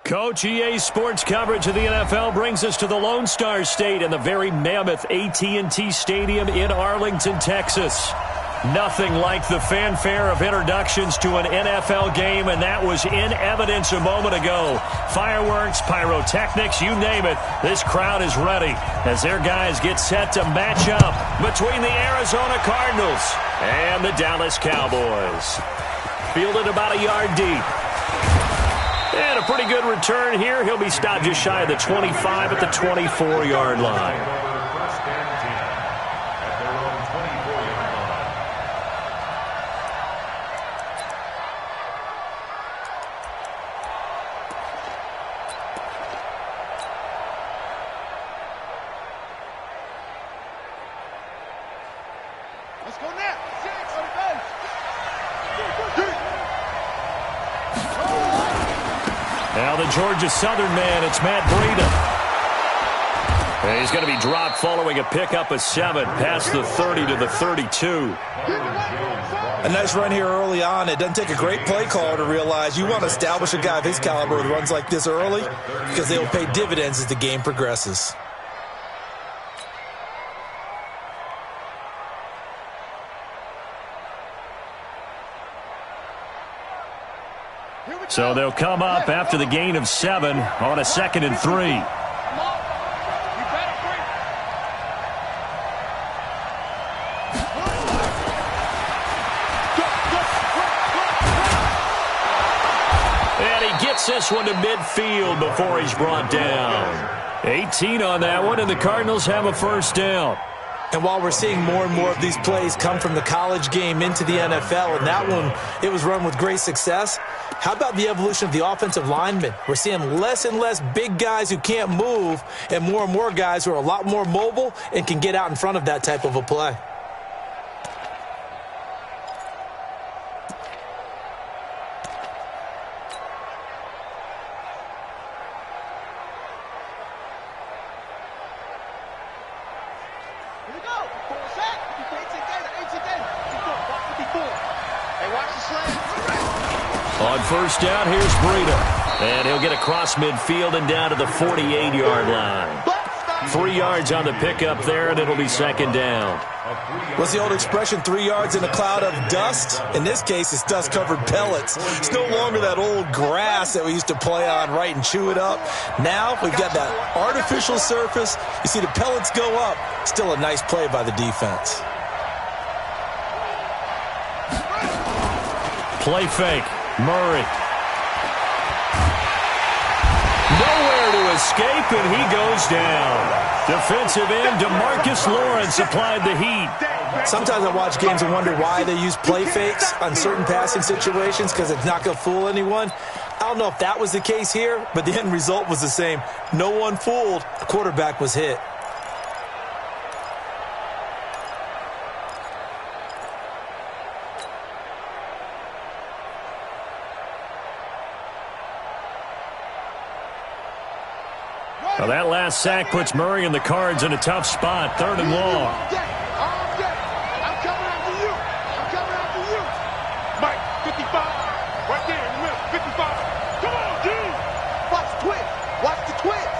Coach, EA Sports coverage of the NFL brings us to the Lone Star State and the very mammoth AT&T Stadium in Arlington, Texas. Nothing like the fanfare of introductions to an NFL game, and that was in evidence a moment ago. Fireworks, pyrotechnics, you name it. This crowd is ready as their guys get set to match up between the Arizona Cardinals and the Dallas Cowboys. Fielded about a yard deep. And a pretty good return here. He'll be stopped just shy of the 25 at the 24-yard line. Now the Georgia Southern man, it's Matt Breida. And he's going to be dropped following a pickup of 7 past the 30 to the 32. A nice run here early on. It doesn't take a great play caller to realize you want to establish a guy of his caliber with runs like this early because they will pay dividends as the game progresses. So they'll come up after the gain of 7 on a 2nd and 3. And he gets this one to midfield before he's brought down. 18 on that one, and the Cardinals have a first down. And while we're seeing more and more of these plays come from the college game into the NFL, and that one, it was run with great success, how about the evolution of the offensive linemen? We're seeing less and less big guys who can't move and more guys who are a lot more mobile and can get out in front of that type of a play. On first down, here's Breida. And he'll get across midfield and down to the 48-yard line. 3 yards on the pickup there, and it'll be 2nd down. What's the old expression, 3 yards in a cloud of dust? In this case, it's dust-covered pellets. It's no longer that old grass that we used to play on, right, and chew it up. Now we've got that artificial surface. You see the pellets go up. Still a nice play by the defense. Play fake. Murray. Nowhere to escape, and he goes down. Defensive end DeMarcus Lawrence applied the heat. Sometimes I watch games and wonder why they use play fakes on certain passing situations because it's not going to fool anyone. I don't know if that was the case here, but the end result was the same. No one fooled. The quarterback was hit. Well, that last sack puts Murray and the Cards in a tough spot. 3rd and long. I'm coming after you. I'm coming after you. Mike, 55. Right there in the middle. 55. Come on, dude. Watch the twist. Watch the twist.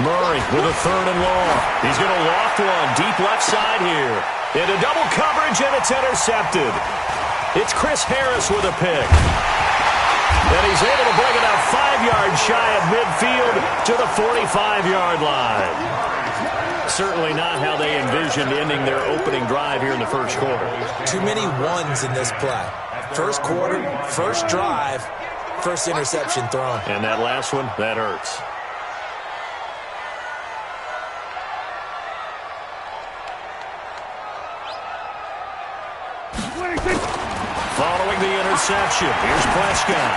Murray with a 3rd and long. He's going to loft one deep left side here. Into double coverage, and it's intercepted. It's Chris Harris with a pick. And he's able to bring it out 5 yards shy of midfield to the 45-yard line. Certainly not how they envisioned ending their opening drive here in the first quarter. Too many ones in this play. First quarter, first drive, first interception thrown. And that last one, that hurts. Following the interception, here's Prescott.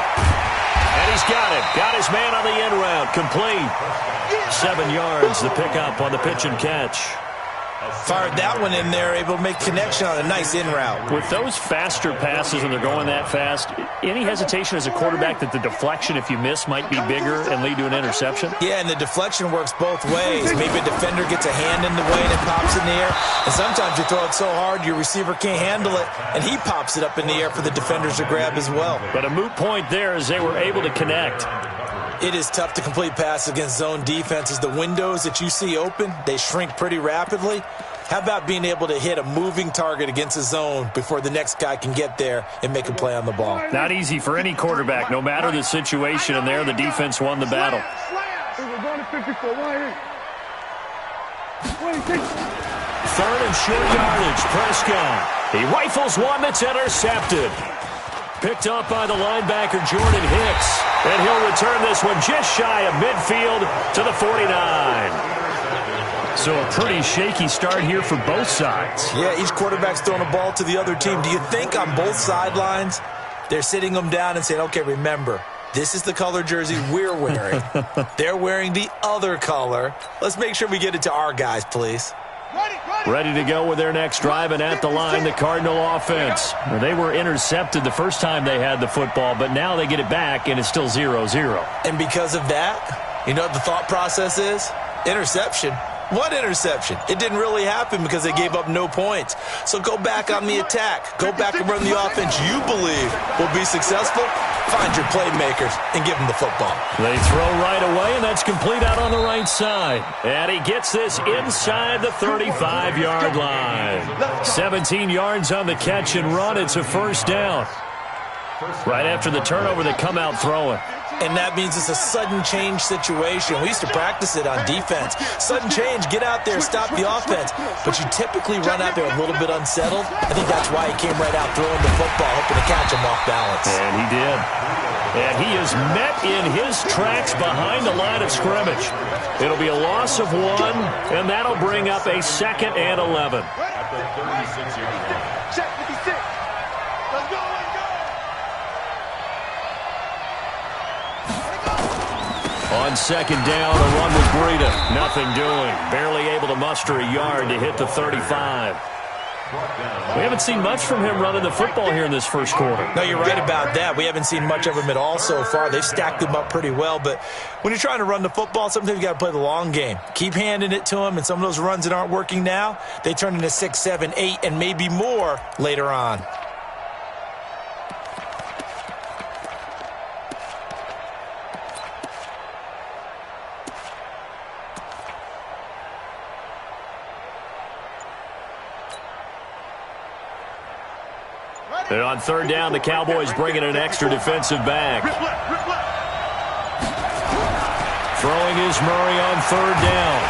And he's got it. Got his man on the end route. Complete. 7 yards, the pickup on the pitch and catch. Fired that one in there, able to make connection on a nice in route. With those faster passes and they're going that fast, any hesitation as a quarterback that the deflection, if you miss, might be bigger and lead to an interception? Yeah, and the deflection works both ways. Maybe a defender gets a hand in the way and it pops in the air. And sometimes you throw it so hard your receiver can't handle it, and he pops it up in the air for the defenders to grab as well. But a moot point there as they were able to connect. It is tough to complete passes against zone defenses. The windows that you see open, they shrink pretty rapidly. How about being able to hit a moving target against a zone before the next guy can get there and make a play on the ball? Not easy for any quarterback, no matter the situation, and there the defense won the battle. Third and short yardage, Prescott. He rifles one that's intercepted. Picked up by the linebacker, Jordan Hicks. And he'll return this one just shy of midfield to the 49. So a pretty shaky start here for both sides. Yeah, each quarterback's throwing a ball to the other team. Do you think on both sidelines they're sitting them down and saying, okay, remember, this is the color jersey we're wearing. They're wearing the other color. Let's make sure we get it to our guys, please. Ready to go with their next drive, and at the line, the Cardinal offense. They were intercepted the first time they had the football, but now they get it back, and it's still 0-0. And because of that, you know what the thought process is? Interception. What interception? It didn't really happen because they gave up no points. So go back on the attack. Go back and run the offense you believe will be successful. Find your playmakers and give them the football. They throw right away, and that's complete out on the right side. And he gets this inside the 35-yard line. 17 yards on the catch and run. It's a first down. Right after the turnover, they come out throwing. And that means it's a sudden change situation. We used to practice it on defense. Sudden change, get out there, stop the offense. But you typically run out there a little bit unsettled. I think that's why he came right out throwing the football, hoping to catch him off balance. And he did. And he is met in his tracks behind the line of scrimmage. It'll be a loss of 1, and that'll bring up a 2nd and 11. Check 56. Let's go, let's go. On second down, a run with Breida. Nothing doing. Barely able to muster a yard to hit the 35. We haven't seen much from him running the football here in this first quarter. No, you're right about that. We haven't seen much of him at all so far. They've stacked him up pretty well. But when you're trying to run the football, sometimes you got to play the long game. Keep handing it to him, and some of those runs that aren't working now, they turn into 6, 7, 8, and maybe more later on. And on third down, the Cowboys bring in an extra defensive back. Throwing is Murray on third down.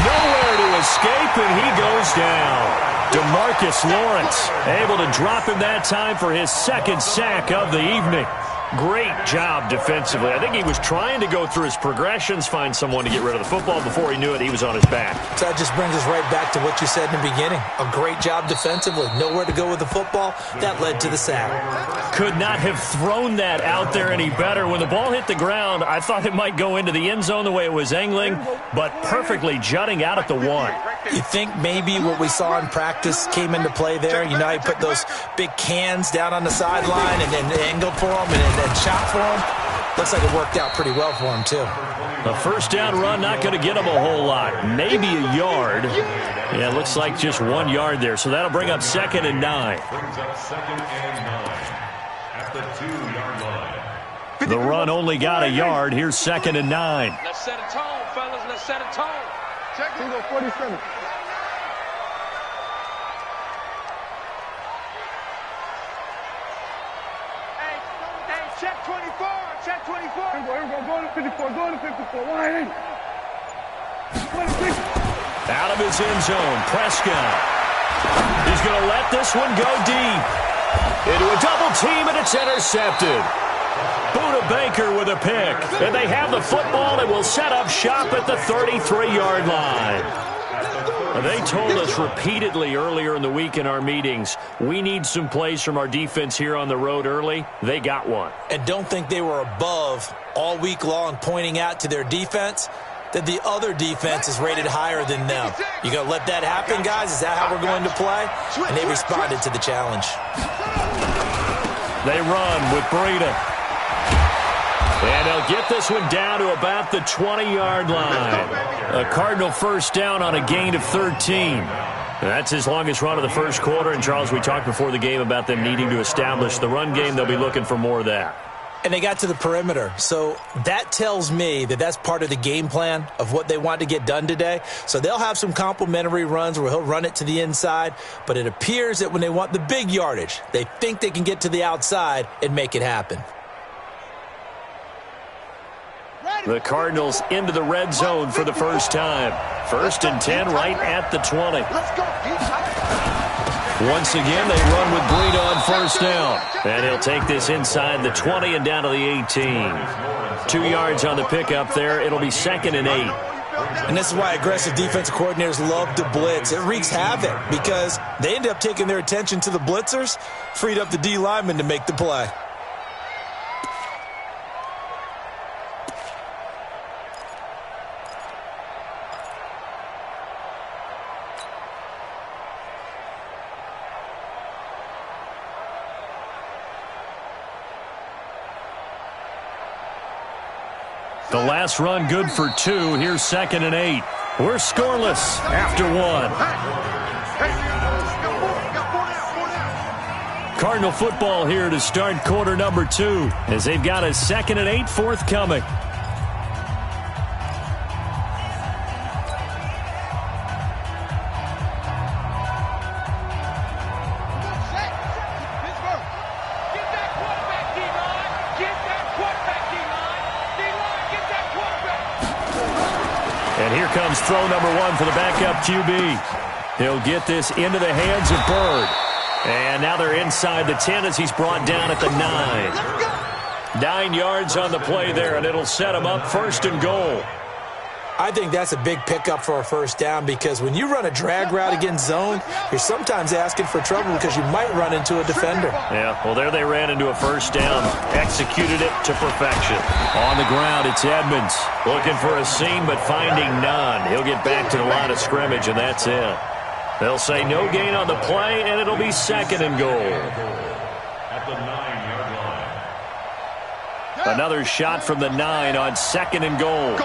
Nowhere to escape, and he goes down. DeMarcus Lawrence able to drop him that time for his 2nd sack of the evening. Great job defensively. I think he was trying to go through his progressions, find someone to get rid of the football. Before he knew it, he was on his back. So that just brings us right back to what you said in the beginning. A great job defensively. Nowhere to go with the football. That led to the sack. Could not have thrown that out there any better. When the ball hit the ground, I thought it might go into the end zone the way it was angling, but perfectly jutting out at the 1. You think maybe what we saw in practice came into play there? You know how you put those big cans down on the sideline and then angled for them and shot for him? Looks like it worked out pretty well for him, too. A first down run, not going to get him a whole lot. Maybe a yard. Yeah, it looks like just 1 yard there. So that'll bring up 2nd and 9. At the 2-yard line. The run only got a yard. Here's 2nd and 9. Let's set a tone, fellas. Let's set a tone. Check it. 47. Hey, check 24. Check 24. Here we go. Go to 54. Go to 54. 180. 26. Out of his end zone, Prescott. He's going to let this one go deep. Into a double team, and it's intercepted. Buda Baker with a pick. And they have the football and will set up shop at the 33-yard line. They told us repeatedly earlier in the week in our meetings, we need some plays from our defense here on the road early. They got one. And don't think they were above all week long pointing out to their defense. that the other defense is rated higher than them. You going to let that happen, guys? Is that how we're going to play? And they responded to the challenge. They run with Breida. And they'll get this one down to about the 20-yard line. A Cardinal first down on a gain of 13. That's his longest run of the first quarter. And, Charles, we talked before the game about them needing to establish the run game. They'll be looking for more of that. And they got to the perimeter. So that tells me that that's part of the game plan of what they want to get done today. So they'll have some complementary runs where he'll run it to the inside. But it appears that when they want the big yardage, they think they can get to the outside and make it happen. The Cardinals into the red zone for the first time. 1st and 10 right at the 20. Once again, they run with Breida on first down. And he'll take this inside the 20 and down to the 18. 2 yards on the pickup there. It'll be 2nd and 8. And this is why aggressive defensive coordinators love to blitz. It wreaks havoc because they end up taking their attention to the blitzers, freed up the D lineman to make the play. The last run good for 2. Here's 2nd and 8. We're scoreless after 1. Cardinal football here to start quarter number 2 as they've got a 2nd and 8 forthcoming. And here comes throw number 1 for the backup QB. He'll get this into the hands of Bird. And now they're inside the 10 as he's brought down at the 9. 9 yards on the play there, and it'll set him up 1st and goal. I think that's a big pickup for a first down because when you run a drag route against zone, you're sometimes asking for trouble because you might run into a defender. Yeah, well, there they ran into a first down. Executed it to perfection. On the ground, it's Edmonds. Looking for a seam, but finding none. He'll get back to the line of scrimmage, and that's it. They'll say no gain on the play, and it'll be 2nd and goal. At the 9-yard line. Another shot from the 9 on 2nd and goal.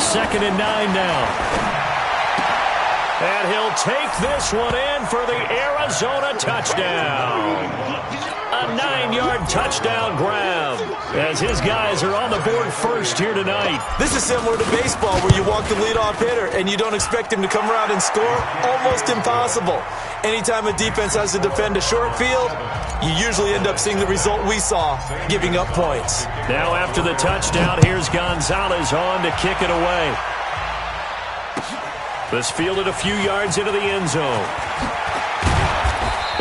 2nd and 9 now. And he'll take this one in for the Arizona touchdown. A 9-yard touchdown grab as his guys are on the board first here tonight. This is similar to baseball where you walk the leadoff hitter and you don't expect him to come around and score. Almost impossible. Anytime a defense has to defend a short field, you usually end up seeing the result we saw, giving up points. Now after the touchdown, here's Gonzalez on to kick it away. This fielded a few yards into the end zone.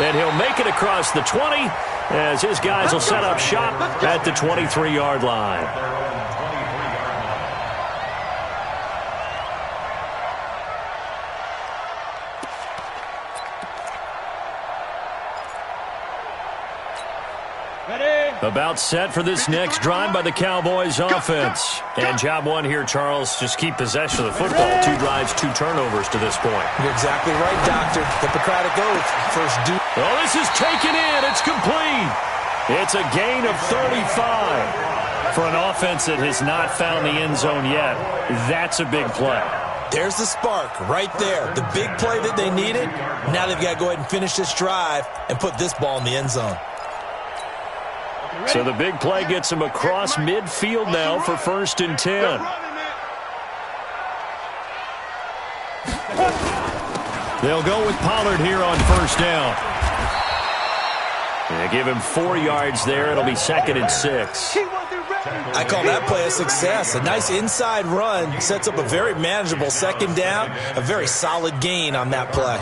And he'll make it across the 20 as his guys will set up shop at the 23-yard line. About set for this next drive by the Cowboys offense. And job 1 here, Charles, just keep possession of the football. 2 drives, 2 turnovers to this point. You're exactly right, Doctor. Hippocratic oath. First do. Oh, this is taken in. It's complete. It's a gain of 35. For an offense that has not found the end zone yet, that's a big play. There's the spark right there. The big play that they needed. Now they've got to go ahead and finish this drive and put this ball in the end zone. So the big play gets him across midfield now for 1st and 10. They'll go with Pollard here on 1st down. They give him 4 yards there. It'll be 2nd and 6. I call that play a success. A nice inside run sets up a very manageable 2nd down. A very solid gain on that play.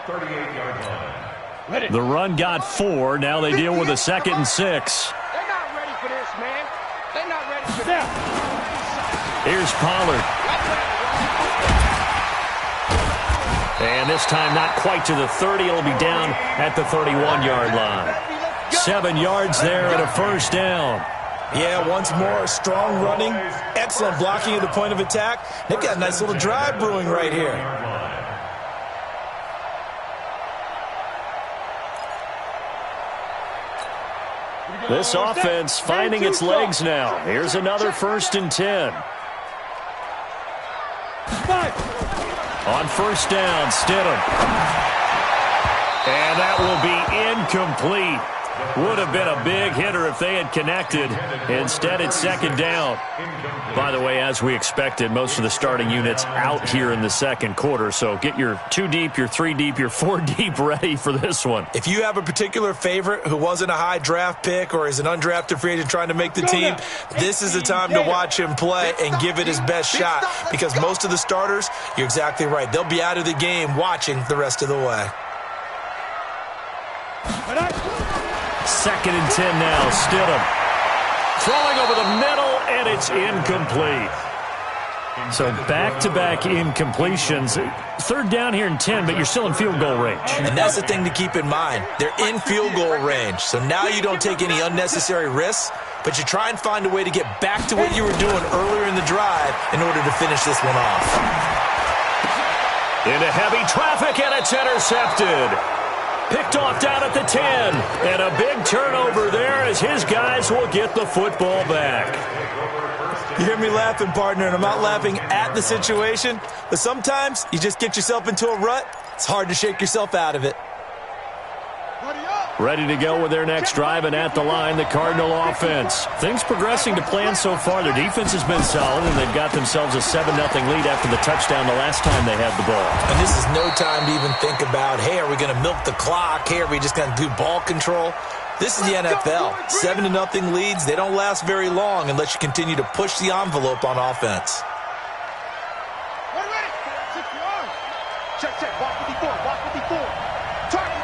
38-yard line. The run got 4. Now they deal with a 2nd and 6. They're not ready for this, man. They're not ready for this. Here's Pollard. And this time not quite to the 30. It'll be down at the 31-yard line. 7 yards there and a 1st down. Yeah, once more, strong running, excellent blocking at the point of attack. They've got a nice little drive brewing right here. This offense finding its legs now. Here's another 1st and 10. On 1st down, Stidham. And that will be incomplete. Would have been a big hitter if they had connected. Instead, it's 2nd down. By the way, as we expected, most of the starting units out here in the 2nd quarter. So get your 2 deep, your 3 deep, your 4 deep ready for this one. If you have a particular favorite who wasn't a high draft pick or is an undrafted free agent trying to make the team, this is the time to watch him play and give it his best shot. Because most of the starters, you're exactly right, they'll be out of the game watching the rest of the way. 2nd and 10 now, Stidham. Throwing over the middle, and it's incomplete. So back-to-back incompletions. 3rd down here and 10, but you're still in field goal range. And that's the thing to keep in mind. They're in field goal range. So now you don't take any unnecessary risks, but you try and find a way to get back to what you were doing earlier in the drive in order to finish this one off. Into heavy traffic, and it's intercepted. Picked off down at the 10. And a big turnover there as his guys will get the football back. You hear me laughing, partner, and I'm not laughing at the situation, but sometimes you just get yourself into a rut. It's hard to shake yourself out of it. Ready to go with their next drive, and at the line, the Cardinal offense. Things progressing to plan so far. Their defense has been solid, and they've got themselves a 7-0 lead after the touchdown the last time they had the ball. And this is no time to even think about, hey, are we going to milk the clock? Hey, are we just going to do ball control? This is the NFL. 7-0 leads, they don't last very long unless you continue to push the envelope on offense. Check, check. Walk 54. Walk 54. Target.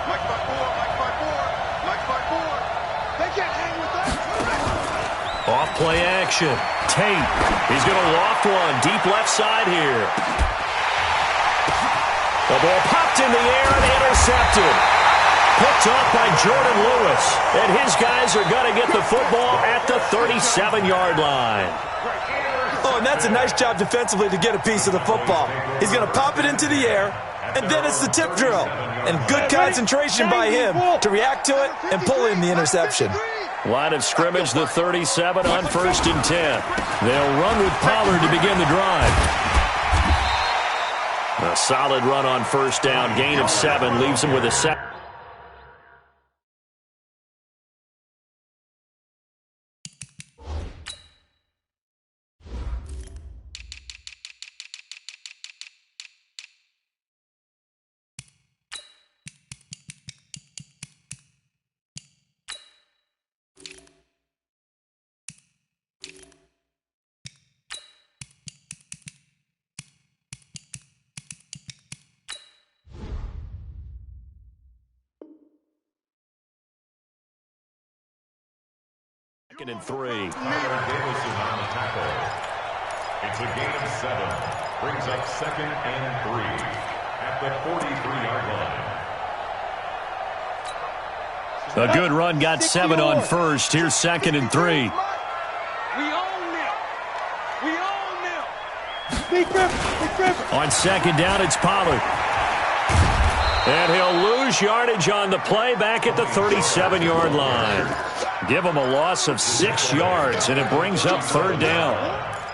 Mike 5-4. They can't hang with that. Off play action. Tate. He's going to loft one. Deep left side here. The ball popped in the air and intercepted. Picked off by Jordan Lewis. And his guys are going to get the football at the 37-yard line. Oh, and that's a nice job defensively to get a piece of the football. He's going to pop it into the air, and then it's the tip drill. And good concentration by him to react to it and pull in the interception. Line of scrimmage, the 37 on 1st and 10. They'll run with Pollard to begin the drive. A solid run on 1st down. Gain of 7 leaves him with a 7. Second and 3. Davison on the tackle. It's a gain of 7. Brings up 2nd and 3 at the 43-yard line. A good run, got 7 on 1st. Here's 2nd and 3. We own them. On 2nd down, it's Pollard. And he'll lose yardage on the play back at the 37-yard line. Give him a loss of 6 yards, and it brings up 3rd down.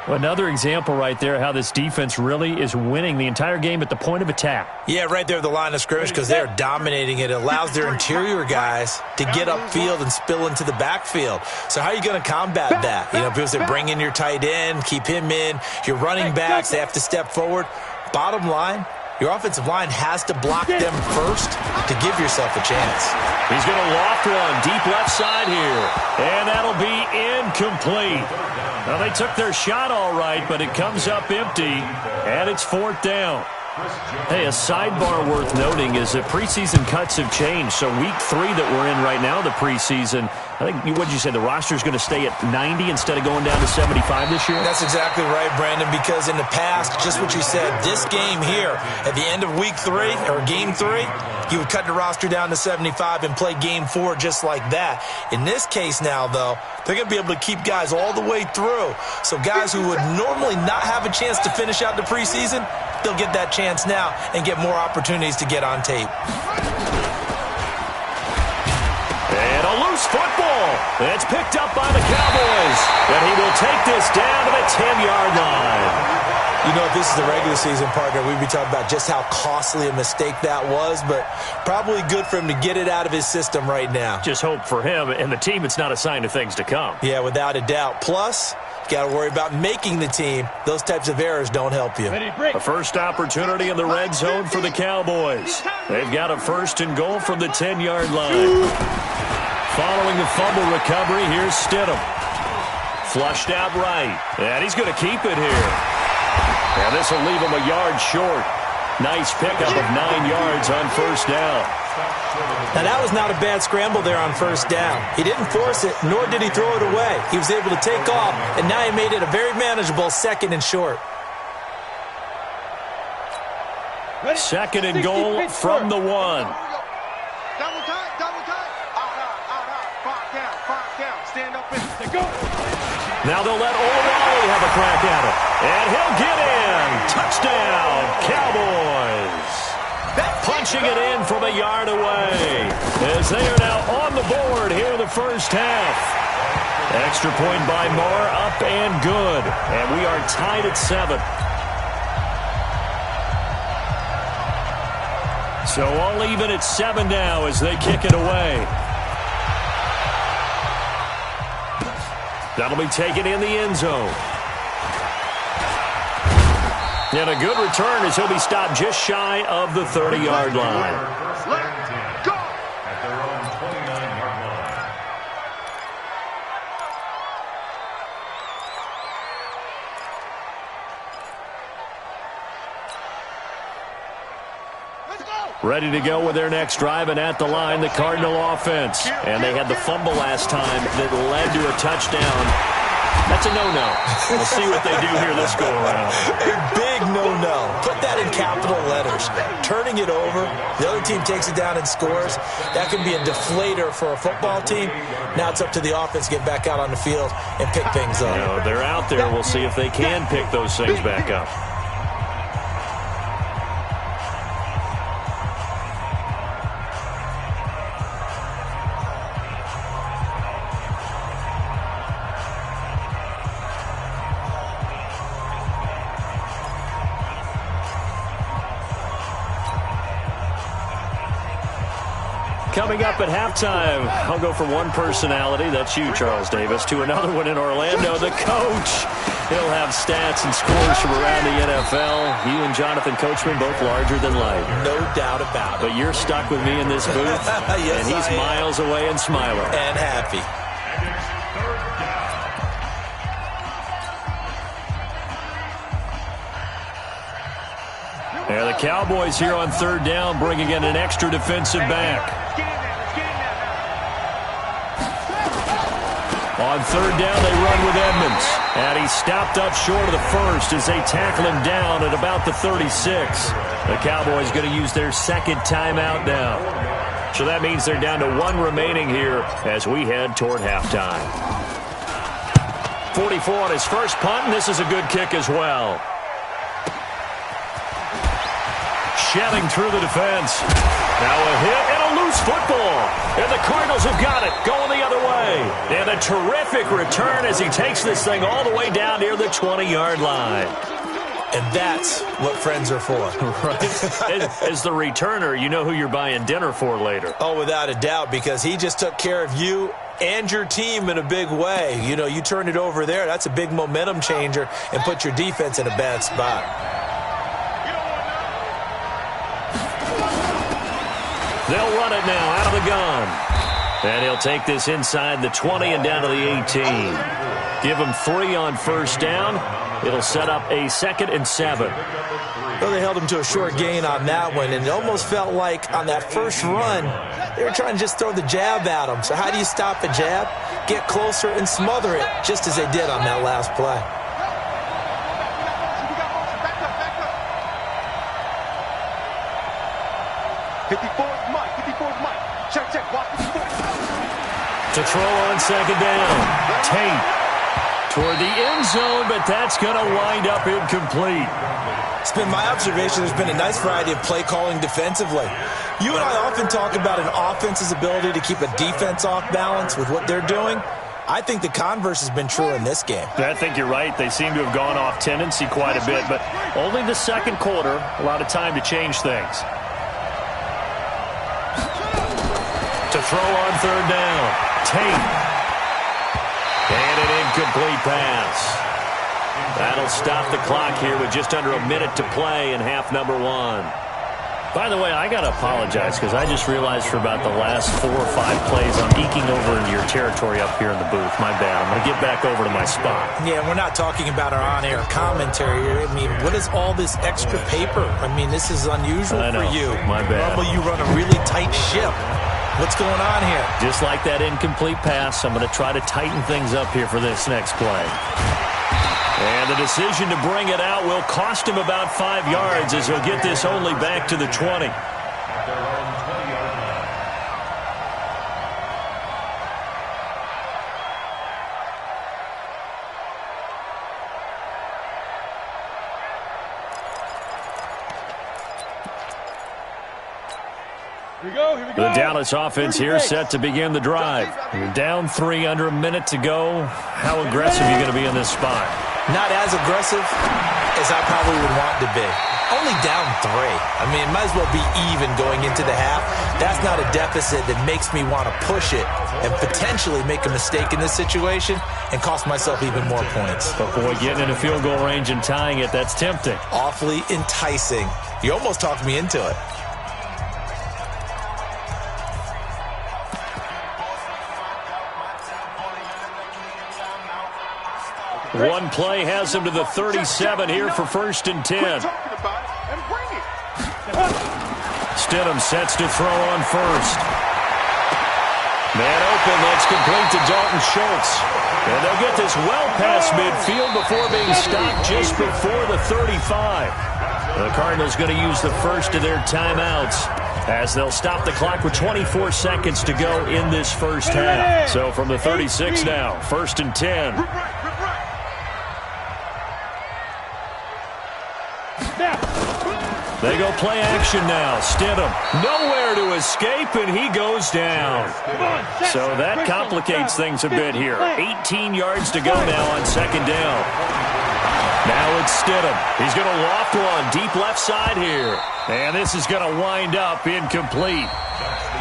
Well, another example right there how this defense really is winning the entire game at the point of attack. Yeah, right there at the line of scrimmage because they're dominating it. It allows their interior guys to get upfield and spill into the backfield. So how are you going to combat that? You know, people say bring in your tight end, keep him in. Your running backs, they have to step forward. Bottom line, your offensive line has to block them first to give yourself a chance. He's going to loft one deep left side here. And that'll be incomplete. Well, they took their shot all right, but it comes up empty, and it's 4th down. Hey, a sidebar worth noting is that preseason cuts have changed. So week 3 that we're in right now, the preseason, I think, what did you say, the roster's going to stay at 90 instead of going down to 75 this year? That's exactly right, Brandon, because in the past, just what you said, this game here, at the end of week 3, or game 3, you would cut the roster down to 75 and play game 4 just like that. In this case now, though, they're going to be able to keep guys all the way through. So guys who would normally not have a chance to finish out the preseason, they'll get that chance now and get more opportunities to get on tape. And a loose football. It's picked up by the Cowboys. And he will take this down to the 10-yard line. You know, if this is the regular season, partner, we'd be talking about just how costly a mistake that was, but probably good for him to get it out of his system right now. Just hope for him and the team it's not a sign of things to come. Yeah, without a doubt. Plus, you got to worry about making the team. Those types of errors don't help you. A first opportunity in the red zone for the Cowboys. They've got a 1st and goal from the 10-yard line. Following the fumble recovery, here's Stidham. Flushed out right. And he's going to keep it here. And this will leave him a yard short. Nice pickup of 9 yards on 1st down. Now, that was not a bad scramble there on 1st down. He didn't force it, nor did he throw it away. He was able to take off, and now he made it a very manageable 2nd and short. 2nd and goal from the 1. Double tight, double tight. Out. 5 down. Stand up in. They go. Now they'll let Olawale have a crack at it. And he'll get in. Touchdown, Cowboys. Punching it in from a yard away. As they are now on the board here in the first half. Extra point by Moore, up and good. And we are tied at 7. So all even at 7 now as they kick it away. That'll be taken in the end zone. And a good return as he'll be stopped just shy of the 30-yard line. At their own 29-yard line. Ready to go with their next drive, and at the line, the Cardinal offense. And they had the fumble last time that led to a touchdown. That's a no-no. We'll see what they do here this go-around. A big no-no. Put that in capital letters. Turning it over, the other team takes it down and scores. That can be a deflator for a football team. Now it's up to the offense to get back out on the field and pick things up. You know, they're out there. We'll see if they can pick those things back up. Coming up at halftime, I'll go from one personality, that's you, Charles Davis, to another one in Orlando, the coach. He'll have stats and scores from around the NFL. He and Jonathan Coachman, both larger than life. No doubt about it. But you're stuck with me in this booth, yes, and he's miles away and smiling. And happy. There the Cowboys here on 3rd down, bringing in an extra defensive back. On 3rd down, they run with Edmonds. And he's stopped up short of the 1st as they tackle him down at about the 36. The Cowboys going to use their 2nd timeout now. So that means they're down to 1 remaining here as we head toward halftime. 44 on his first punt, and this is a good kick as well. Shelling through the defense. Now a hit and a loose football. And the Cardinals have got it, going the other way. And a terrific return as he takes this thing all the way down near the 20-yard line. And that's what friends are for. Right. As the returner, you know who you're buying dinner for later. Oh, without a doubt, because he just took care of you and your team in a big way. You know, you turn it over there, that's a big momentum changer and put your defense in a bad spot. They'll run it now out of the gun. And he'll take this inside the 20 and down to the 18. Give him 3 on first down. It'll set up a 2nd and 7. Well, they held him to a short gain on that one, and it almost felt like on that first run, they were trying to just throw the jab at him. So how do you stop a jab? Get closer and smother it, just as they did on that last play. To throw on second down. Tate toward the end zone, but that's going to wind up incomplete. It's been my observation there's been a nice variety of play calling defensively. You and I often talk about an offense's ability to keep a defense off balance with what they're doing. I think the converse has been true in this game. I think you're right. They seem to have gone off tendency quite a bit, but only the second quarter, a lot of time to change things. To throw on third down. Tate. And an incomplete pass. That'll stop the clock here with just under a minute to play in half number 1. By the way, I got to apologize because I just realized for about the last 4 or 5 plays I'm eking over into your territory up here in the booth. My bad. I'm going to get back over to my spot. Yeah, we're not talking about our on-air commentary here. I mean, what is all this extra paper? I mean, this is unusual for you. My bad. Normally you run a really tight ship. What's going on here? Just like that incomplete pass, I'm going to try to tighten things up here for this next play. And the decision to bring it out will cost him about 5 yards as he'll get this only back to the 20. The Dallas offense here set to begin the drive. You're down 3 under a minute to go. How aggressive are you going to be in this spot? Not as aggressive as I probably would want to be. Only down 3. I mean, it might as well be even going into the half. That's not a deficit that makes me want to push it and potentially make a mistake in this situation and cost myself even more points. But boy, getting in a field goal range and tying it, that's tempting. Awfully enticing. You almost talked me into it. One play has him to the 37 here for 1st and 10. Stidham sets to throw on first. Man open, that's complete to Dalton Schultz. And they'll get this well past midfield before being stopped just before the 35. The Cardinals going to use the first of their timeouts as they'll stop the clock with 24 seconds to go in this first half. So from the 36 now, 1st and 10. They go play action now. Stidham nowhere to escape, and he goes down. So that complicates things a bit here. 18 yards to go now on 2nd down. Now it's Stidham. He's going to loft one deep left side here. And this is going to wind up incomplete.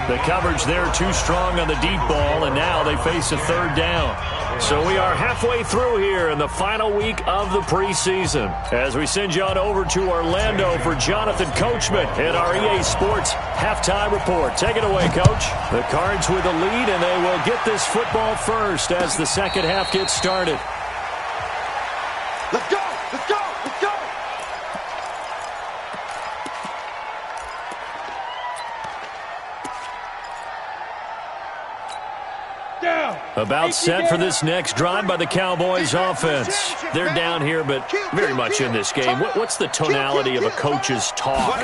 The coverage there too strong on the deep ball, and now they face a 3rd down. So we are halfway through here in the final week of the preseason as we send you on over to Orlando for Jonathan Coachman at our EA Sports Halftime Report. Take it away, Coach. The Cards with the lead, and they will get this football first as the second half gets started. Let's go! Let's go! Let's go! About set for this next drive by the Cowboys offense. They're down here, but very much in this game. What's the tonality of a coach's talk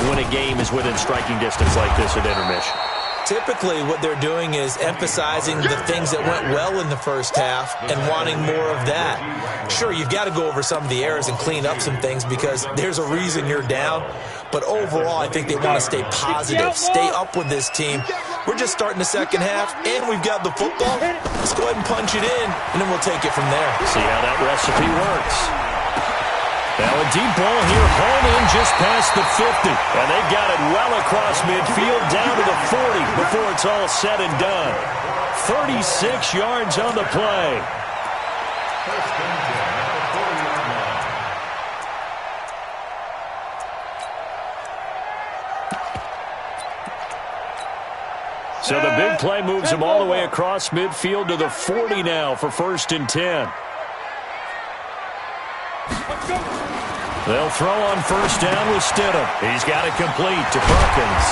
when a game is within striking distance like this at intermission? Typically, what they're doing is emphasizing the things that went well in the first half and wanting more of that. Sure, you've got to go over some of the errors and clean up some things because there's a reason you're down. But overall, I think they want to stay positive, stay up with this team. We're just starting the second half, and we've got the football. Let's go ahead and punch it in, and then we'll take it from there. See how that recipe works. Now a deep ball here, hauled in just past the 50. And they've got it well across midfield, down to the 40 before it's all said and done. 36 yards on the play. So the big play moves him all the way across midfield to the 40 now for 1st and 10. They'll throw on 1st down with Stidham. He's got it complete to Perkins.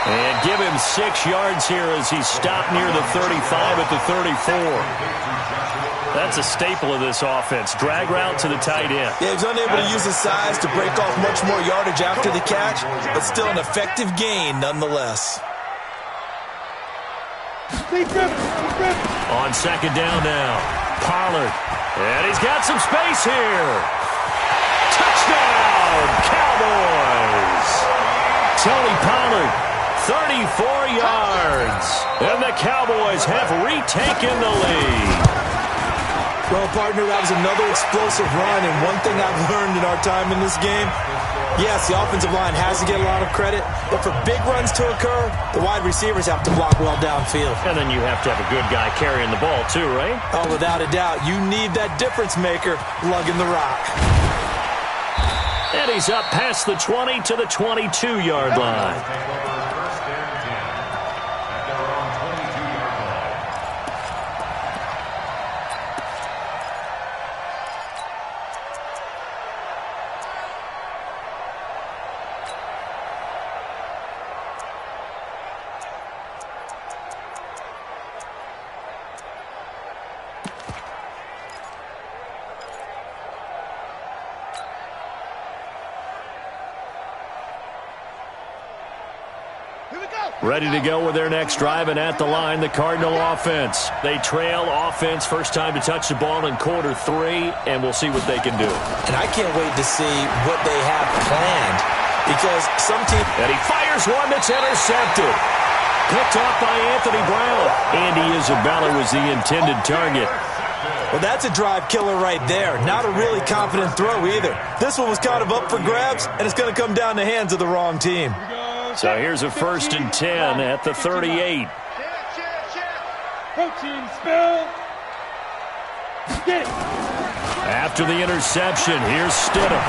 And give him 6 yards here as he's stopped near the 35 at the 34. That's a staple of this offense. Drag route to the tight end. Yeah, he's unable to use his size to break off much more yardage after the catch, but still an effective gain nonetheless. On 2nd down now, Pollard. And he's got some space here. Touchdown, Cowboys! Tony Pollard, 34 yards. And the Cowboys have retaken the lead. Well, partner, that was another explosive run, and one thing I've learned in our time in this game, yes, the offensive line has to get a lot of credit, but for big runs to occur, the wide receivers have to block well downfield. And then you have to have a good guy carrying the ball too, right? Oh, without a doubt. You need that difference maker lugging the rock. And he's up past the 20 to the 22-yard line. Ready to go with their next drive, and at the line, the Cardinal offense. They trail offense, first time to touch the ball in quarter 3, and we'll see what they can do. And I can't wait to see what they have planned, because some team... And he fires one that's intercepted. Picked off by Anthony Brown. Andy Isabella was the intended target. Well, that's a drive killer right there. Not a really confident throw either. This one was kind of up for grabs, and it's going to come down the hands of the wrong team. So here's a 1st and 10 at the 38. Protein spill. Get it. After the interception, here's Stidham.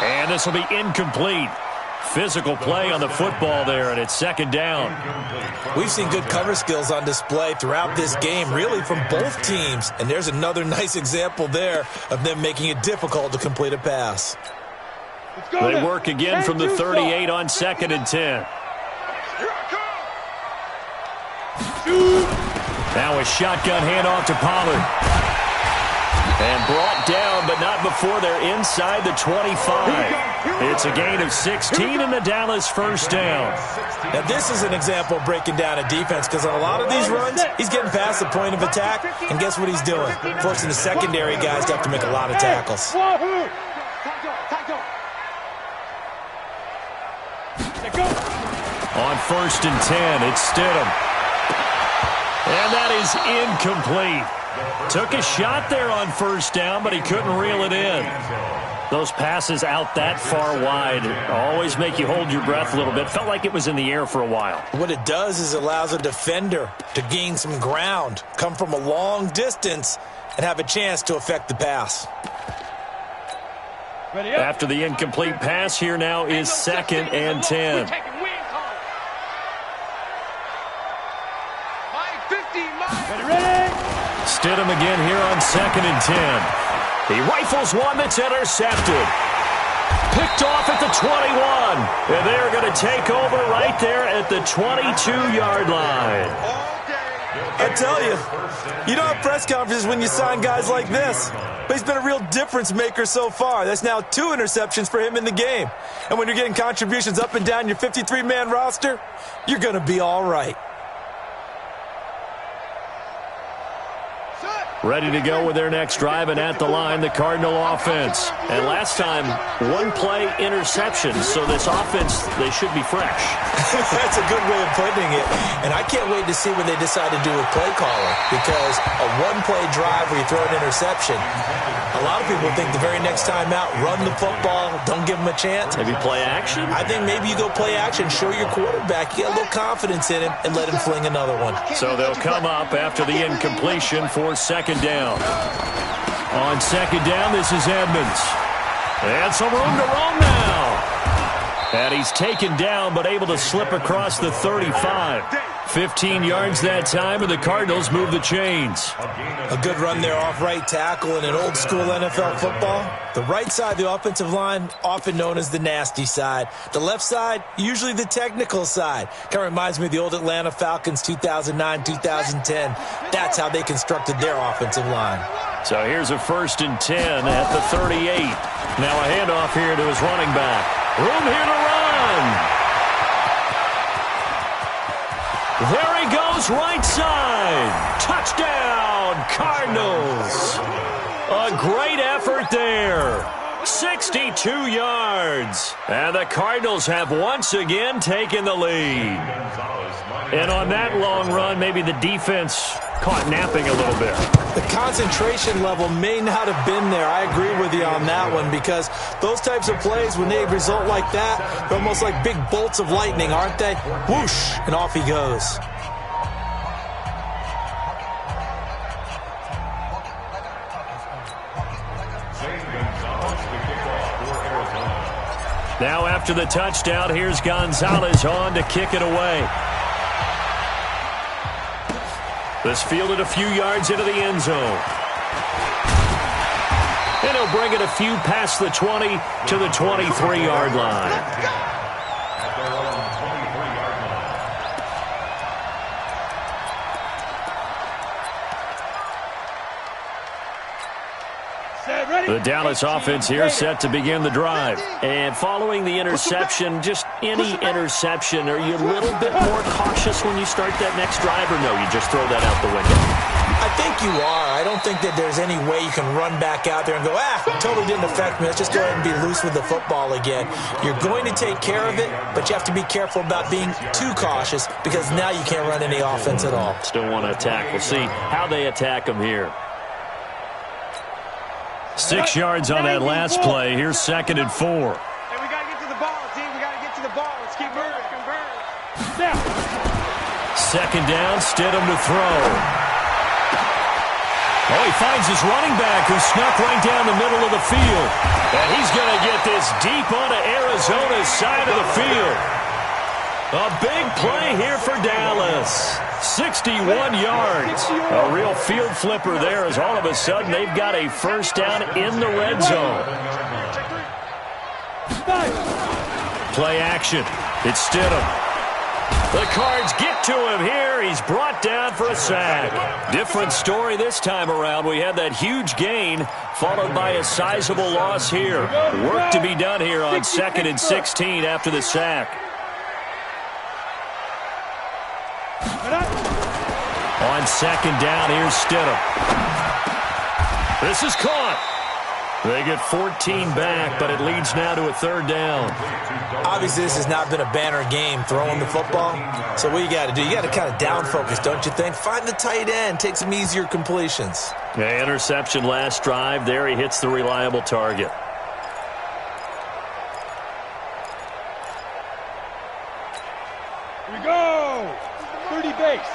And this will be incomplete. Physical play on the football there, and it's 2nd down. We've seen good cover skills on display throughout this game, really from both teams. And there's another nice example there of them making it difficult to complete a pass. They work again from the 38 on 2nd and 10. Now a shotgun handoff to Pollard. And brought down, but not before they're inside the 25. It's a gain of 16 and the Dallas 1st down. Now this is an example of breaking down a defense, because on a lot of these runs, he's getting past the point of attack, and guess what he's doing? Forcing the secondary guys to have to make a lot of tackles. On 1st and 10, it's Stidham. And that is incomplete. Took a shot there on 1st down, but he couldn't reel it in. Those passes out that far wide always make you hold your breath a little bit. Felt like it was in the air for a while. What it does is it allows a defender to gain some ground, come from a long distance, and have a chance to affect the pass. After the incomplete pass, here now is 2nd and 10. Stidham again here on 2nd and 10. He rifles one that's intercepted. Picked off at the 21. And they're going to take over right there at the 22-yard line. I tell you, you don't have press conferences when you sign guys like this. But he's been a real difference maker so far. That's now 2 interceptions for him in the game. And when you're getting contributions up and down your 53-man roster, you're going to be all right. Ready to go with their next drive, and at the line, the Cardinal offense. And last time, 1-play interception, so this offense, they should be fresh. That's a good way of putting it. And I can't wait to see what they decide to do with play calling, because a 1-play drive where you throw an interception, a lot of people think the very next time out, run the football, don't give them a chance. Maybe play action? I think maybe you go play action, show your quarterback, you get a little confidence in him, and let him fling another one. So they'll come up after the incompletion for 2nd down. On 2nd down, this is Edmonds. And some room to roam now. And he's taken down but able to slip across the 35. 15 yards that time, and the Cardinals move the chains. A good run there off right tackle in an old-school NFL football. The right side of the offensive line, often known as the nasty side. The left side, usually the technical side. Kind of reminds me of the old Atlanta Falcons 2009-2010. That's how they constructed their offensive line. So here's a 1st and 10 at the 38. Now a handoff here to his running back. Room here to run. There he goes, right side. Touchdown, Cardinals. A great effort there. 62 yards. And the Cardinals have once again taken the lead. And on that long run, maybe the defense caught napping a little bit. The concentration level may not have been there. I agree with you on that one, because those types of plays, when they result like that, they're almost like big bolts of lightning, aren't they? Whoosh, and off he goes. Now after the touchdown, here's Gonzalez on to kick it away. This fielded a few yards into the end zone. And he'll bring it a few past the 20 to the 23-yard line. The Dallas offense here set to begin the drive. And following the interception, just any interception, are you a little bit more cautious when you start that next drive, or no, you just throw that out the window? I think you are. I don't think that there's any way you can run back out there and go, totally didn't affect me. Let's just go ahead and be loose with the football again. You're going to take care of it, but you have to be careful about being too cautious, because now you can't run any offense at all. Still want to attack. We'll see how they attack them here. 6 yards on that last play. Here's 2nd and 4. Hey, we got to get to the ball, team. We got to get to the ball. Let's keep moving. Convert. 2nd down, Stidham to throw. Oh, he finds his running back, who snuck right down the middle of the field. And he's going to get this deep onto Arizona's side of the field. A big play here for Dallas. 61 yards. A real field flipper there, as all of a sudden they've got a 1st down in the red zone. Play action. It's Stidham. The Cards get to him here. He's brought down for a sack. Different story this time around. We had that huge gain followed by a sizable loss here. Work to be done here on 2nd and 16 after the sack. On 2nd down, here's Stidham. This is caught. They get 14 back, but it leads now to a 3rd down. Obviously, this has not been a banner game throwing the football. So what you got to do, you got to kind of down focus, don't you think? Find the tight end, take some easier completions. Yeah, interception last drive. There he hits the reliable target. Here we go. 30 base.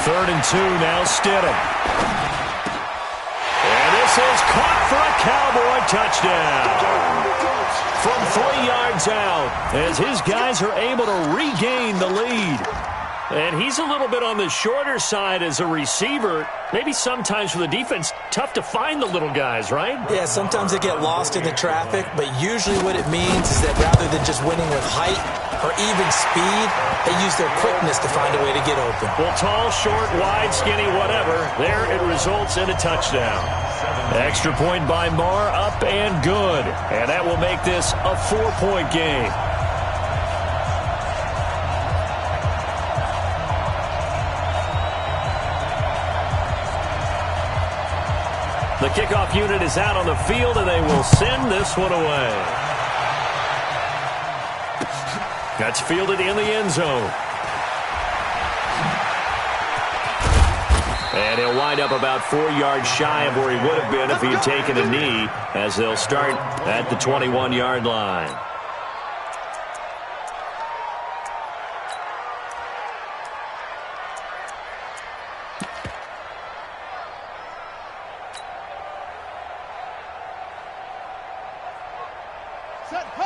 3rd and 2, now Stidham. And this is caught for a Cowboy touchdown. From 3 yards out, as his guys are able to regain the lead. And he's a little bit on the shorter side as a receiver. Maybe sometimes for the defense, tough to find the little guys, right? Yeah, sometimes they get lost in the traffic, but usually what it means is that rather than just winning with height or even speed, they use their quickness to find a way to get open. Well, tall, short, wide, skinny, whatever, there it results in a touchdown. Extra point by Marr, up and good. And that will make this a 4-point game. The kickoff unit is out on the field, and they will send this one away. That's fielded in the end zone. And he'll wind up about 4 yards shy of where he would have been if he had taken a knee, as they'll start at the 21-yard line.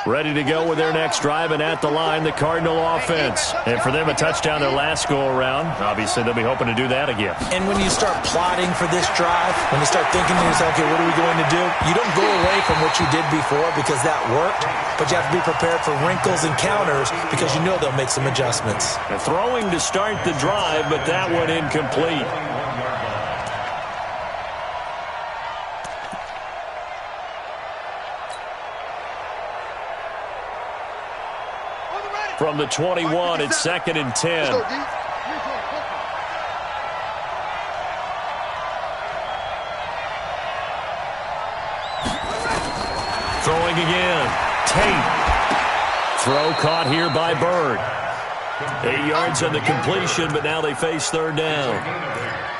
Ready to go with their next drive, and at the line, the Cardinal offense. And for them, a touchdown their last go-around. Obviously, they'll be hoping to do that again. And when you start plotting for this drive, when you start thinking to yourself, okay, what are we going to do? You don't go away from what you did before because that worked, but you have to be prepared for wrinkles and counters because you know they'll make some adjustments. And throwing to start the drive, but that one incomplete. From the 21, it's 2nd and 10. Throwing again. Tate. Throw caught here by Bird. 8 yards on the completion, but now they face 3rd down.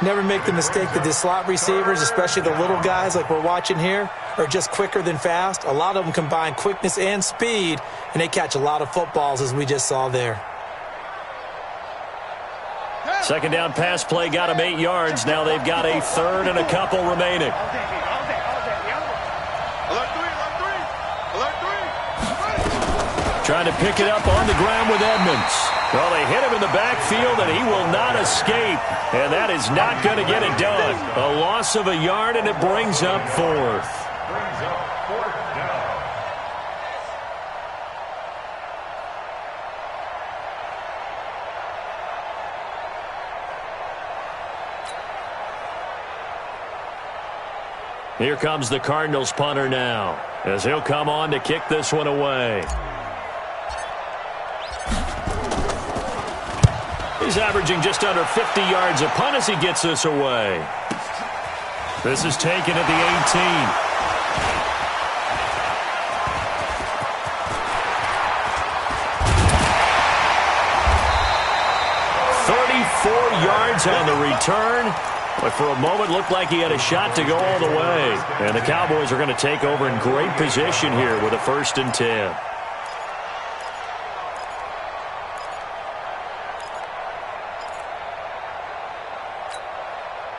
Never make the mistake that the slot receivers, especially the little guys like we're watching here, are just quicker than fast. A lot of them combine quickness and speed, and they catch a lot of footballs, as we just saw there. 2nd down pass play got them 8 yards. Now they've got a 3rd and a couple remaining. Trying to pick it up on the ground with Edmonds. Well, they hit him in the backfield, and he will not escape. And that is not going to get it done. A loss of a yard, and it brings up 4th. Here comes the Cardinals punter now, as he'll come on to kick this one away. He's averaging just under 50 yards a punt as he gets this away. This is taken at the 18. 34 yards on the return. But for a moment, looked like he had a shot to go all the way. And the Cowboys are going to take over in great position here with a 1st and 10.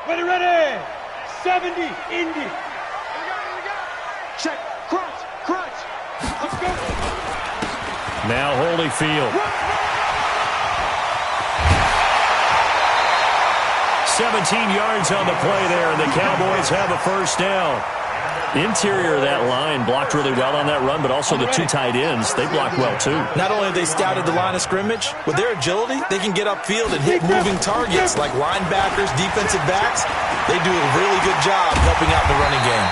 Ready. 70, Indy. Check, crunch. Let's go. Now Holyfield. 17 yards on the play there, and the Cowboys have a 1st down. Interior of that line blocked really well on that run, but also the 2 tight ends, they blocked well too. Not only have they scouted the line of scrimmage, with their agility, they can get upfield and hit moving targets like linebackers, defensive backs. They do a really good job helping out the running game.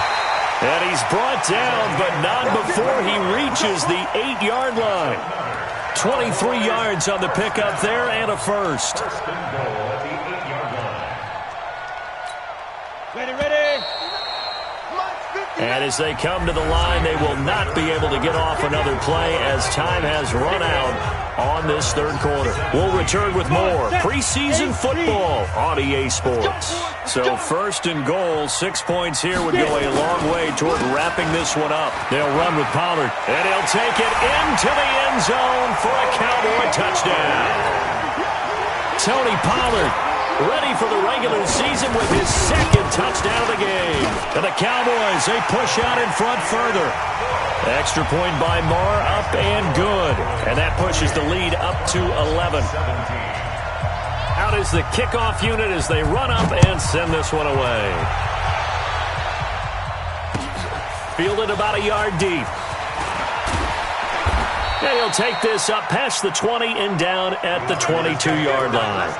And he's brought down, but not before he reaches the 8-yard line. 23 yards on the pickup there and a 1st. Ready. And as they come to the line, they will not be able to get off another play as time has run out on this 3rd quarter. We'll return with more preseason football on EA Sports. So 1st and goal, 6 points here would go a long way toward wrapping this one up. They'll run with Pollard, and he'll take it into the end zone for a Cowboy touchdown. Tony Pollard ready for the regular season with his 2nd touchdown of the game. And the Cowboys, they push out in front further. Extra point by Marr, up and good. And that pushes the lead up to 11. Out is the kickoff unit as they run up and send this one away. Fielded about a yard deep. And he'll take this up past the 20 and down at the 22-yard line.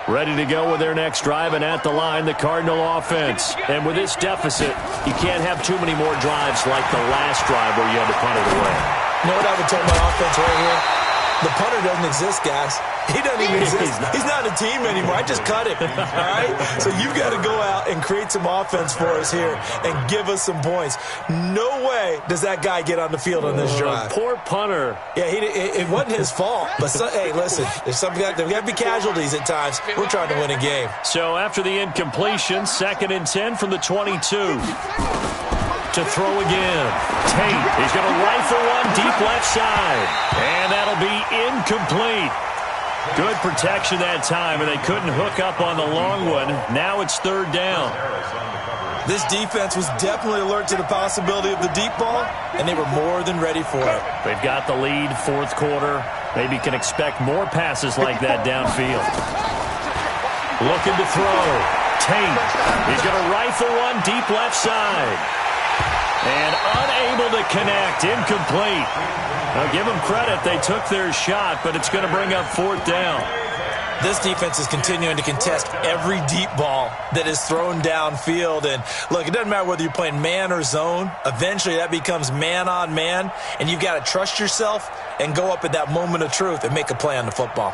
Ready to go with their next drive, and at the line, the Cardinal offense. And with this deficit, you can't have too many more drives like the last drive where you had to punt it away. You know what I would tell my offense right here? The punter doesn't exist, guys. He doesn't even exist. He's not a team anymore. I just cut him, all right? So you've got to go out and create some offense for us here and give us some points. No way does that guy get on the field on this drive. Poor punter. Yeah, it wasn't his fault. But, hey, listen, there's got to be casualties at times. We're trying to win a game. So after the incompletion, 2nd and 10 from the 22. to throw again. Tate, he's going to rifle one deep left side. And that'll be incomplete. Good protection that time, and they couldn't hook up on the long one. Now it's third down. This defense was definitely alert to the possibility of the deep ball, and they were more than ready for it. They've got the lead, fourth quarter. Maybe can expect more passes like that downfield. Looking to throw. Tate, he's going to rifle one deep left side. And unable to connect, incomplete. Now give them credit, they took their shot, but it's going to bring up fourth down. This defense is continuing to contest every deep ball that is thrown downfield. And look, it doesn't matter whether you're playing man or zone. Eventually that becomes man on man, and you've got to trust yourself and go up at that moment of truth and make a play on the football.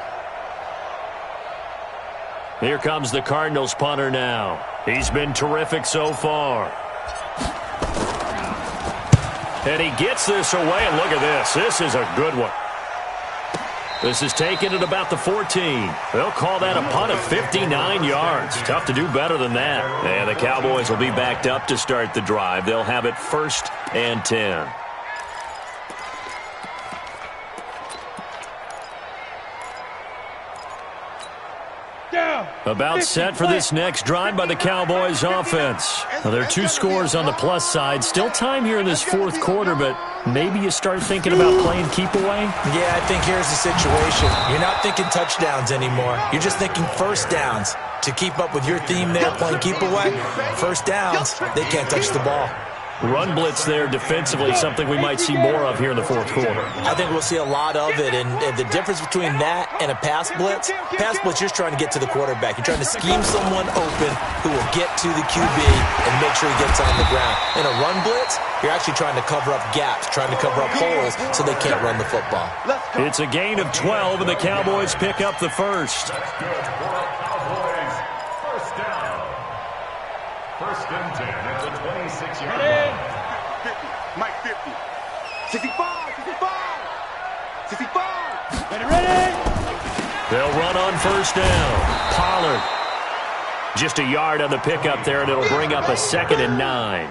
Here comes the Cardinals punter now. He's been terrific so far. And he gets this away, and look at this. This is a good one. This is taken at about the 14. They'll call that a punt of 59 yards. Tough to do better than that. And the Cowboys will be backed up to start the drive. They'll have it 1st and 10. About set for this next drive by the Cowboys offense. Now, there are 2 scores on the plus side. Still time here in this fourth quarter, but maybe you start thinking about playing keep away? Yeah, I think here's the situation. You're not thinking touchdowns anymore. You're just thinking first downs. To keep up with your theme there, playing keep away, first downs, they can't touch the ball. Run blitz there defensively, something we might see more of here in the fourth quarter. I think we'll see a lot of it, and the difference between that and a pass blitz, you're just trying to get to the quarterback. You're trying to scheme someone open who will get to the QB and make sure he gets on the ground. In a run blitz, you're actually trying to cover up gaps, trying to cover up holes so they can't run the football. It's a gain of 12, and the Cowboys pick up the first. Cowboys, first down. 1st and 10 at the 26-yard line. 50, Mike 50. 65, 65, 65. Ready? They'll run on first down. Pollard. Just a yard on the pickup there, and it'll bring up a 2nd and 9.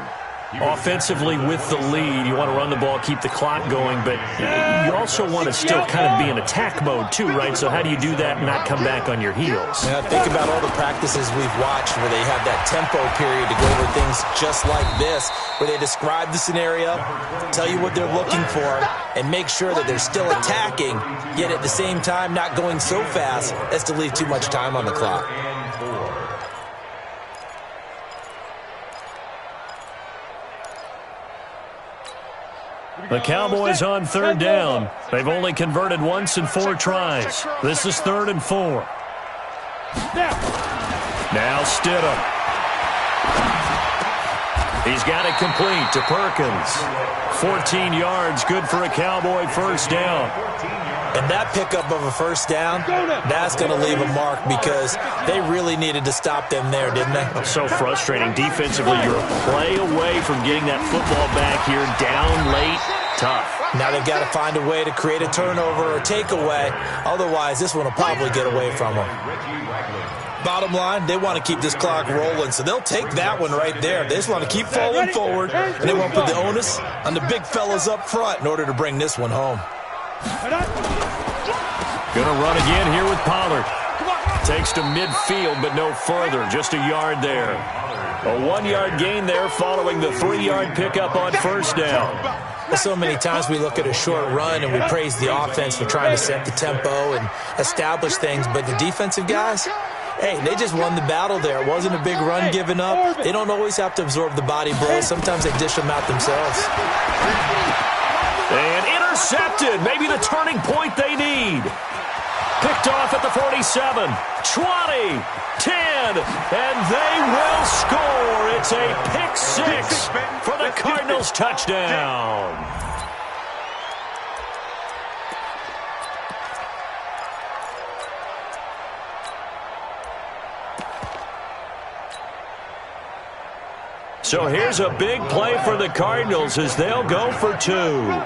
Offensively with the lead, you want to run the ball, keep the clock going, but you also want to still kind of be in attack mode too, right? So how do you do that and not come back on your heels? Yeah, think about all the practices we've watched where they have that tempo period to go over things just like this, where they describe the scenario, tell you what they're looking for, and make sure that they're still attacking, yet at the same time not going so fast as to leave too much time on the clock. The Cowboys on third down. They've only converted once in 4 tries. This is 3rd and 4. Now Stidham. He's got it complete to Perkins. 14 yards, good for a Cowboy first down. And that pickup of a first down, that's going to leave a mark because they really needed to stop them there, didn't they? So frustrating. Defensively, you're a play away from getting that football back here. Down late, tough. Now they've got to find a way to create a turnover or takeaway. Otherwise, this one will probably get away from them. Bottom line, they want to keep this clock rolling, so they'll take that one right there. They just want to keep falling forward, and they want to put the onus on the big fellas up front in order to bring this one home. Gonna run again here with Pollard. Takes to midfield, but no further. Just a yard there. A 1-yard gain there following the 3-yard pickup on first down. So many times we look at a short run and we praise the offense for trying to set the tempo and establish things, but the defensive guys, hey, they just won the battle there. It wasn't a big run given up. They don't always have to absorb the body blows. Sometimes they dish them out themselves. And intercepted. Maybe the turning point they need. Picked off at the 47, 20, 10, and they will score. It's a pick 6 for the Cardinals touchdown. So here's a big play for the Cardinals as they'll go for 2.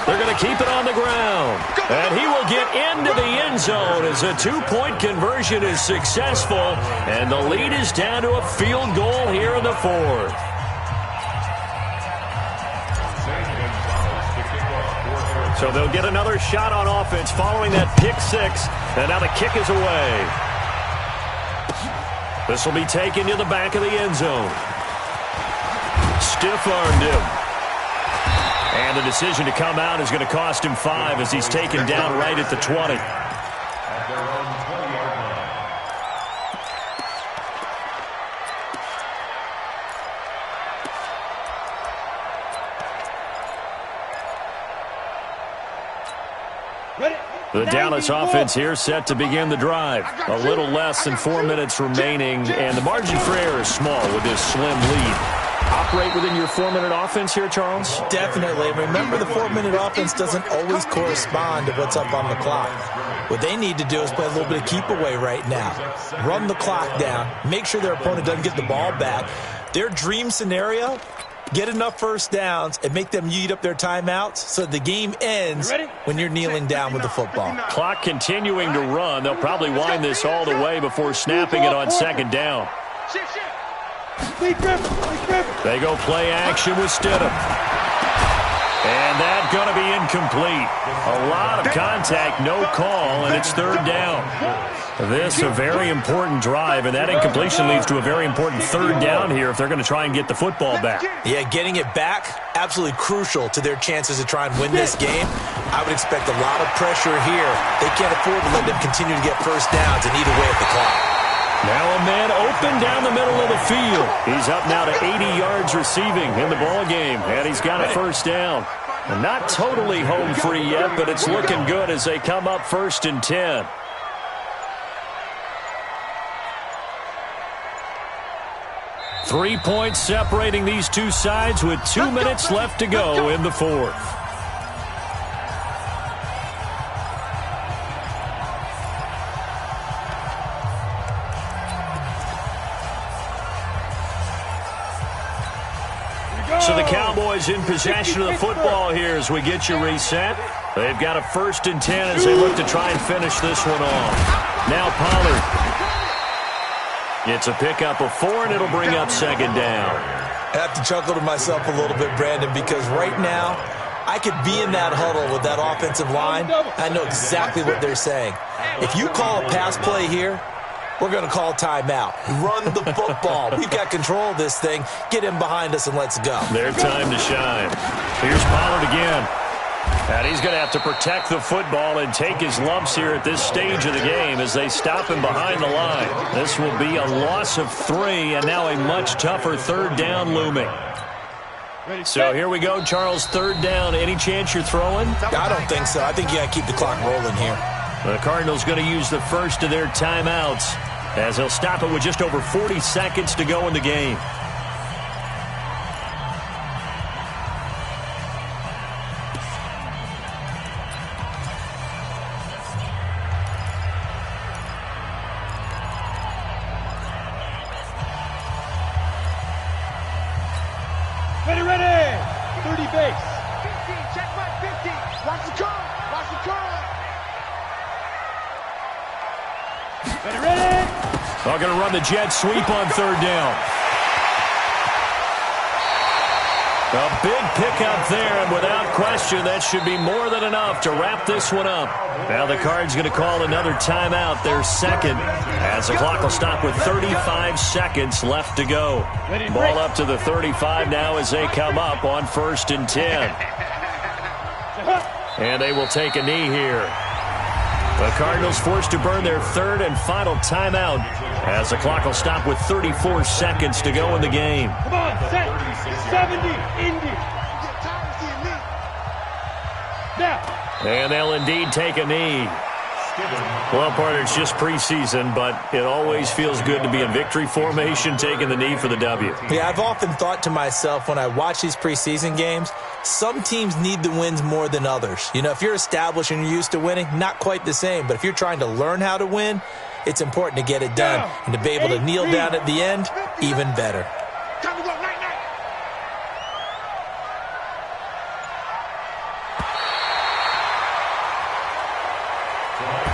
They're going to to keep it on the ground. And he will get into the end zone as a 2-point conversion is successful. And the lead is down to a field goal here in the fourth. So they'll get another shot on offense following that pick six. And now the kick is away. This will be taken to the back of the end zone. Stiff-armed him. And the decision to come out is going to cost him 5 as he's taken down right at the 20. At their own 20-yard line. The Dallas offense here set to begin the drive. A little less than 4 minutes remaining, and the margin for error is small with this slim lead. Operate within your 4-minute offense here, Charles? Definitely. Remember, the 4-minute offense doesn't always correspond to what's up on the clock. What they need to do is play a little bit of keep away right now. Run the clock down. Make sure their opponent doesn't get the ball back. Their dream scenario, get enough first downs and make them eat up their timeouts so the game ends when you're kneeling down with the football. Clock continuing to run. They'll probably wind this all the way before snapping it on second down. They go play action with Stidham. And that's going to be incomplete. A lot of contact, no call, and it's third down. This a very important drive, and that incompletion leads to a very important third down here if they're going to try and get the football back. Yeah, getting it back, absolutely crucial to their chances to try and win this game. I would expect a lot of pressure here. They can't afford to let them continue to get first downs and eat away at the clock. Now a man open down the middle of the field. He's up now to 80 yards receiving in the ball game, and he's got a first down. And not totally home free yet, but it's looking good as they come up 1st and 10. Three points separating these two sides with 2 minutes left to go in the fourth. So the Cowboys in possession of the football here as we get you reset. They've got a 1st and 10 as they look to try and finish this one off. Now Pollard. It's a pickup of 4, and it'll bring up second down. I have to chuckle to myself a little bit, Brandon, because right now I could be in that huddle with that offensive line. I know exactly what they're saying. If you call a pass play here, we're going to call timeout. Run the football. We've got control of this thing. Get in behind us and let's go. Their time to shine. Here's Pollard again. And he's going to have to protect the football and take his lumps here at this stage of the game as they stop him behind the line. This will be a loss of 3 and now a much tougher third down looming. So here we go, Charles, third down. Any chance you're throwing? I don't think so. I think you got to keep the clock rolling here. The Cardinals going to use the first of their timeouts as they'll stop it with just over 40 seconds to go in the game. Ready. 30 base. 15, check back 15. Watch the curve. Watch the curve. Ready. They're going to run the jet sweep on third down. A big pickup there, and without question, that should be more than enough to wrap this one up. Now the Cards going to call another timeout, their second, as the clock will stop with 35 seconds left to go. Ball up to the 35 now as they come up on 1st and 10. And they will take a knee here. The Cardinals forced to burn their third and final timeout as the clock will stop with 34 seconds to go in the game. Come on, set. 70, Indy. Now. And they'll indeed take a knee. Well, partner, it's just preseason, but it always feels good to be in victory formation, taking the knee for the W. Yeah, I've often thought to myself when I watch these preseason games, some teams need the wins more than others. You know, if you're established and you're used to winning, not quite the same. But if you're trying to learn how to win, it's important to get it done. And to be able to kneel down at the end, even better. Time to go, night.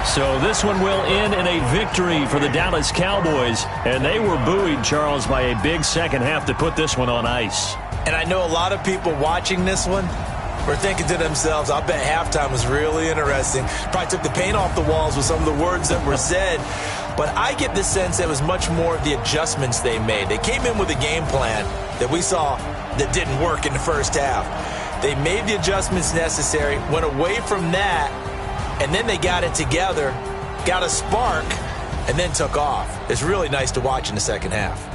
So this one will end in a victory for the Dallas Cowboys, and they were buoyed, Charles, by a big second half to put this one on ice. And I know a lot of people watching this one were thinking to themselves, I'll bet halftime was really interesting. Probably took the paint off the walls with some of the words that were said. But I get the sense it was much more of the adjustments they made. They came in with a game plan that we saw that didn't work in the first half. They made the adjustments necessary, went away from that, and then they got it together, got a spark, and then took off. It's really nice to watch in the second half.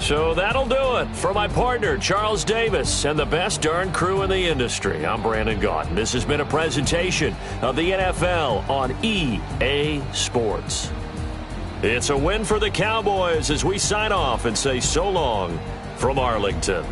So that'll do it for my partner, Charles Davis, and the best darn crew in the industry. I'm Brandon Gaudin. This has been a presentation of the NFL on EA Sports. It's a win for the Cowboys as we sign off and say so long from Arlington.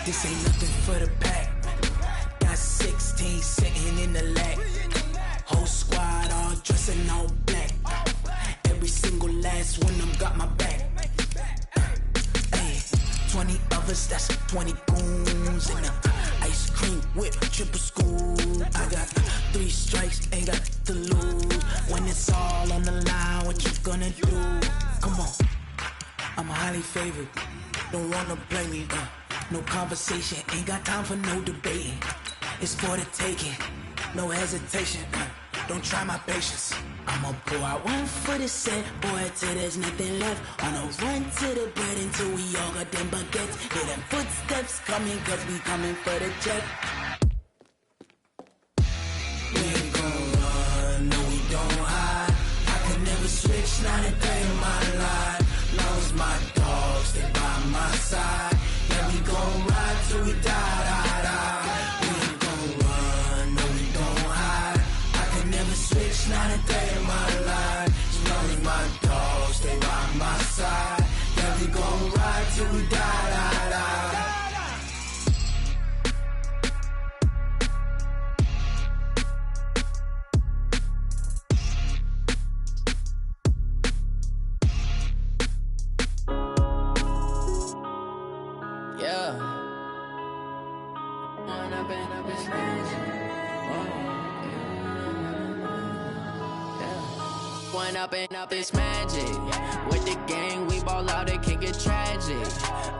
This ain't nothing for the pack. Got 16 sitting in the lag. Whole squad all dressing all black. Every single last one of them got my back. Hey, 20 of us, that's 20 goons. And ice cream whip, triple scoop. I got 3 strikes, ain't got to lose. When it's all on the line, what you gonna do? Come on, I'm highly favored. Don't wanna blame me, no conversation, ain't got time for no debating. It's for the taking. no hesitation. Don't try my patience. I'ma pour out one for the set, boy, till there's nothing left. On a run to the bread until we all got them baguettes. Hear them footsteps coming, cause we coming for the check. We ain't gon' run, no we don't hide. I could never switch, not a day in my life. Long as my dogs, they by my side. Yeah, we gon' ride till we die, die, die. We ain't gon' run, no we don't hide. I could never switch, not a day in my life. As long as my dogs, they by my side. Yeah, we gon' ride till we die, die, die. Up this magic. With the gang, we ball out, it can get tragic.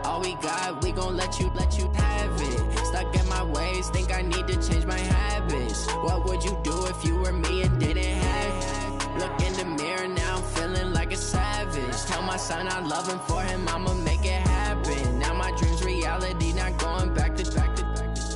All we got, we gon' let you have it. Stuck in my ways, think I need to change my habits. What would you do if you were me and didn't have it? Look in the mirror, now I'm feeling like a savage. Tell my son I love him, for him I'ma make it happen. Now my dream's reality, not going back to.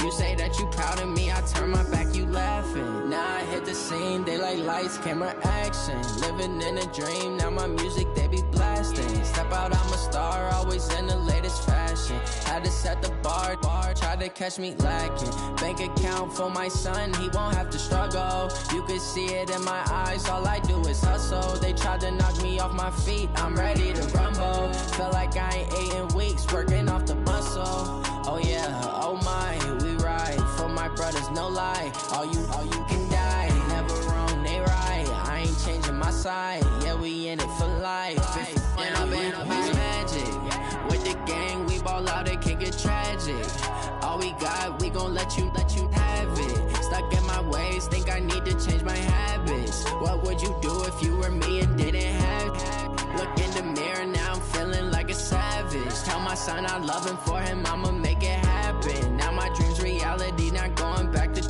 You say that you proud of me, I turn my back, you laughing. Now I hit the scene, they like lights, camera, action. Living in a dream, now my music, they be blasting. Step out, I'm a star, always in the latest fashion. Had to set the bar, try to catch me lacking. Bank account for my son, he won't have to struggle. You can see it in my eyes, all I do is hustle. They tried to knock me off my feet, I'm ready to rumble. Feel like I ain't ate in weeks, working off the muscle. Oh yeah, oh my, we ride for my brothers, no lie. All you can die, never wrong, they right. I ain't changing my side, yeah, we in it for life. When I've been up, it's magic. With the gang, we ball out, it can get tragic. All we got, we gon' let you have it. Stuck in my ways, think I need to change my habits. What would you do if you were me and didn't have it? Look in the mirror, now I'm feeling like a savage. Tell my son I love him, for him I'ma make it happen. Now my dream's reality, not going back to.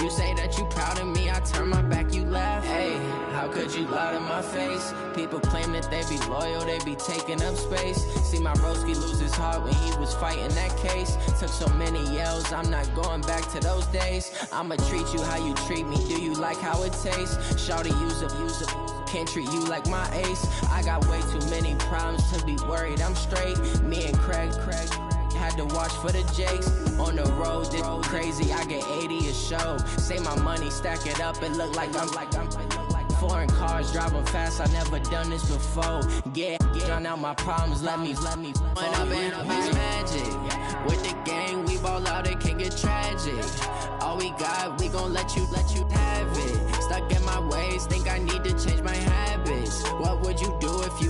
You say that you proud of me, I turn my back, you laugh. Hey, how could you lie to my face? People claim that they be loyal, they be taking up space. See my broski lose his heart when he was fighting that case. Took so many yells, I'm not going back to those days. I'ma treat you how you treat me, do you like how it tastes? Shawty, use up, can't treat you like my ace. I got way too many problems to be worried, I'm straight. Me and Craig had to watch for the Jakes. On the road, this crazy, I get 80 a show. Say my money, stack it up, it look like I'm foreign cars, driving fast, I never done this before. Get drown out my problems, let me. When I've been up, it's magic. With the gang, we ball out, it can get tragic. All we got, we gon' let you have it. Stuck in my ways, think I need to change my habits. What would you do if you